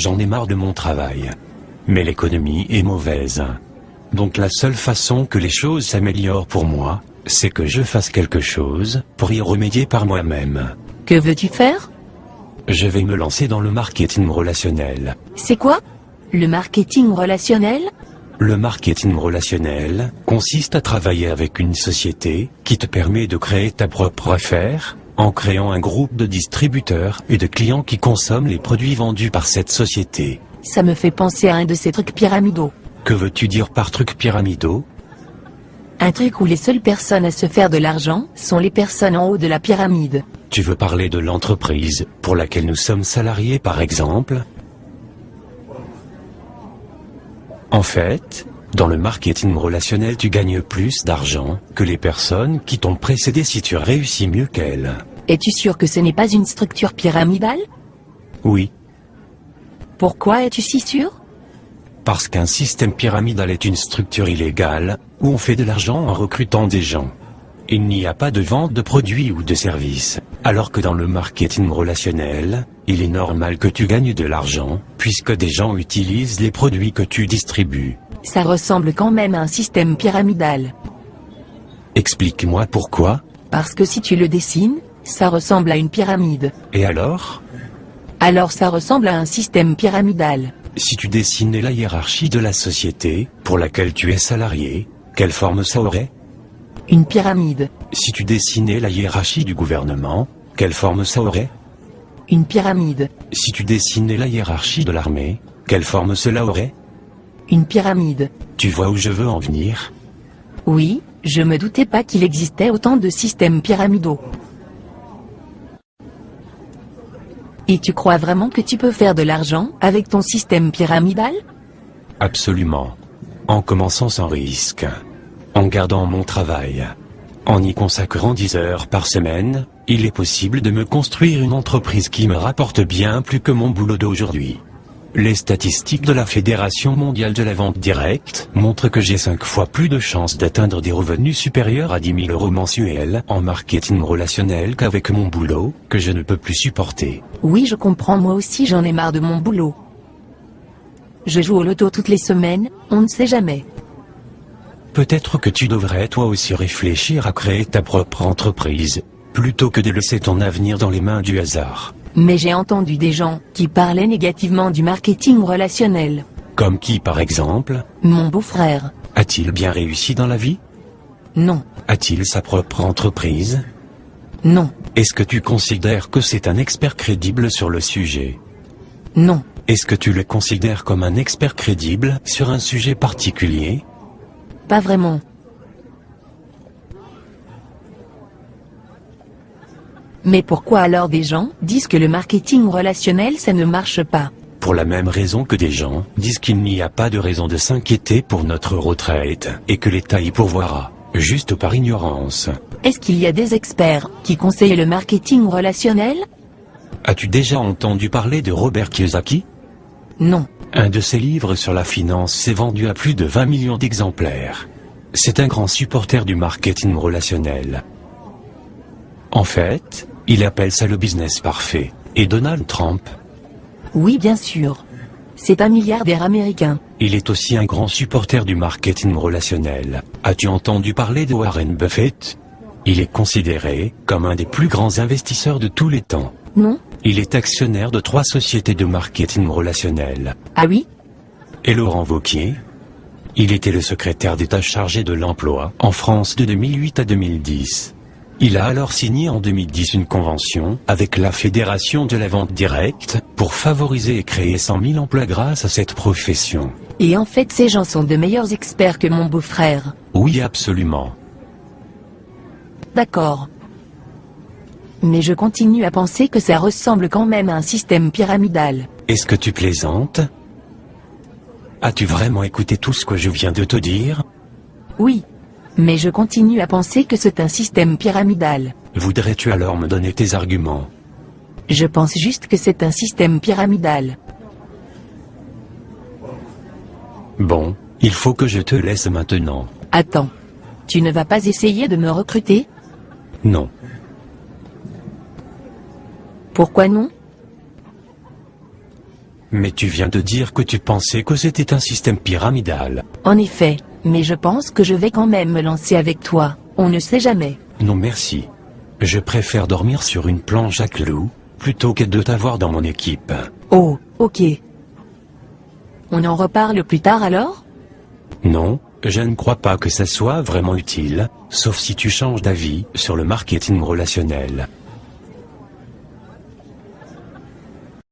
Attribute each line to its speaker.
Speaker 1: j'en ai marre de mon travail. Mais l'économie est mauvaise. Donc la seule façon que les choses s'améliorent pour moi, c'est que je fasse quelque chose pour y remédier par moi-même.
Speaker 2: Que veux-tu faire?
Speaker 1: Je vais me lancer dans le marketing relationnel.
Speaker 2: C'est quoi? Le marketing relationnel?
Speaker 1: Le marketing relationnel consiste à travailler avec une société qui te permet de créer ta propre affaire, en créant un groupe de distributeurs et de clients qui consomment les produits vendus par cette société.
Speaker 2: Ça me fait penser à un de ces trucs pyramidaux.
Speaker 1: Que veux-tu dire par trucs pyramidaux?
Speaker 2: Un truc où les seules personnes à se faire de l'argent sont les personnes en haut de la pyramide.
Speaker 1: Tu veux parler de l'entreprise pour laquelle nous sommes salariés par exemple? En fait, dans le marketing relationnel tu gagnes plus d'argent que les personnes qui t'ont précédé si tu réussis mieux qu'elles.
Speaker 2: Es-tu sûr que ce n'est pas une structure pyramidale?
Speaker 1: Oui,
Speaker 2: Pourquoi es-tu si sûr?
Speaker 1: parce qu'un système pyramidal est une structure illégale, où on fait de l'argent en recrutant des gens. Il n'y a pas de vente de produits ou de services, alors que dans le marketing relationnel, il est normal que tu gagnes de l'argent, puisque des gens utilisent les produits que tu distribues.
Speaker 2: Ça ressemble quand même à un système pyramidal.
Speaker 1: Explique-moi pourquoi,
Speaker 2: Parce que si tu le dessines, ça ressemble à une pyramide.
Speaker 1: et alors?
Speaker 2: Alors ça ressemble à un système pyramidal.
Speaker 1: Si tu dessinais la hiérarchie de la société, pour laquelle tu es salarié, quelle forme ça aurait?
Speaker 2: Une pyramide.
Speaker 1: Si tu dessinais la hiérarchie du gouvernement, quelle forme ça aurait?
Speaker 2: Une pyramide.
Speaker 1: Si tu dessinais la hiérarchie de l'armée, quelle forme cela aurait?
Speaker 2: Une pyramide.
Speaker 1: Tu vois où je veux en venir?
Speaker 2: Oui, je me doutais pas qu'il existait autant de systèmes pyramidaux. Et tu crois vraiment que tu peux faire de l'argent avec ton système pyramidal?
Speaker 1: Absolument. En commençant sans risque. En gardant mon travail. En y consacrant 10 heures par semaine, il est possible de me construire une entreprise qui me rapporte bien plus que mon boulot d'aujourd'hui. Les statistiques de la Fédération mondiale de la vente directe montrent que j'ai 5 fois plus de chances d'atteindre des revenus supérieurs à 10 000 € mensuels en marketing relationnel qu'avec mon boulot, que je ne peux plus supporter.
Speaker 2: Oui, je comprends, moi aussi j'en ai marre de mon boulot. Je joue au loto toutes les semaines, on ne sait jamais.
Speaker 1: Peut-être que tu devrais toi aussi réfléchir à créer ta propre entreprise, plutôt que de laisser ton avenir dans les mains du hasard.
Speaker 2: Mais j'ai entendu des gens qui parlaient négativement du marketing relationnel.
Speaker 1: Comme qui par exemple?
Speaker 2: Mon beau-frère.
Speaker 1: A-t-il bien réussi dans la vie?
Speaker 2: Non,
Speaker 1: A-t-il sa propre entreprise?
Speaker 2: non,
Speaker 1: Est-ce que tu considères que c'est un expert crédible sur le sujet?
Speaker 2: non,
Speaker 1: Est-ce que tu le considères comme un expert crédible sur un sujet particulier?
Speaker 2: pas vraiment. Mais pourquoi alors des gens disent que le marketing relationnel ça ne marche pas?
Speaker 1: Pour la même raison que des gens disent qu'il n'y a pas de raison de s'inquiéter pour notre retraite, et que l'État y pourvoira, juste par ignorance.
Speaker 2: Est-ce qu'il y a des experts qui conseillent le marketing relationnel?
Speaker 1: As-tu déjà entendu parler de Robert Kiyosaki?
Speaker 2: Non.
Speaker 1: Un de ses livres sur la finance s'est vendu à plus de 20 millions d'exemplaires. C'est un grand supporter du marketing relationnel. En fait, il appelle ça le business parfait. Et Donald Trump?
Speaker 2: Oui, bien sûr. C'est un milliardaire américain.
Speaker 1: Il est aussi un grand supporter du marketing relationnel. As-tu entendu parler de Warren Buffett? Il est considéré comme un des plus grands investisseurs de tous les temps.
Speaker 2: Non?
Speaker 1: Il est actionnaire de 3 sociétés de marketing relationnel.
Speaker 2: Ah oui?
Speaker 1: Et Laurent Wauquiez? Il était le secrétaire d'État chargé de l'emploi en France de 2008 à 2010. Il a alors signé en 2010 une convention avec la Fédération de la vente directe pour favoriser et créer 100 000 emplois grâce à cette profession.
Speaker 2: Et en fait ces gens sont de meilleurs experts que mon beau-frère.
Speaker 1: Oui, absolument.
Speaker 2: D'accord. Mais je continue à penser que ça ressemble quand même à un système pyramidal.
Speaker 1: Est-ce que tu plaisantes? As-tu vraiment écouté tout ce que je viens de te dire?
Speaker 2: Oui. Mais je continue à penser que c'est un système pyramidal.
Speaker 1: Voudrais-tu alors me donner tes arguments?
Speaker 2: Je pense juste que c'est un système pyramidal.
Speaker 1: Bon, il faut que je te laisse maintenant.
Speaker 2: Attends. Tu ne vas pas essayer de me recruter?
Speaker 1: Non.
Speaker 2: Pourquoi non?
Speaker 1: Mais tu viens de dire que tu pensais que c'était un système pyramidal.
Speaker 2: En effet, mais je pense que je vais quand même me lancer avec toi, on ne sait jamais.
Speaker 1: Non merci. Je préfère dormir sur une planche à clous, plutôt que de t'avoir dans mon équipe.
Speaker 2: Oh, ok. On en reparle plus tard alors?
Speaker 1: Non, je ne crois pas que ça soit vraiment utile, sauf si tu changes d'avis sur le marketing relationnel.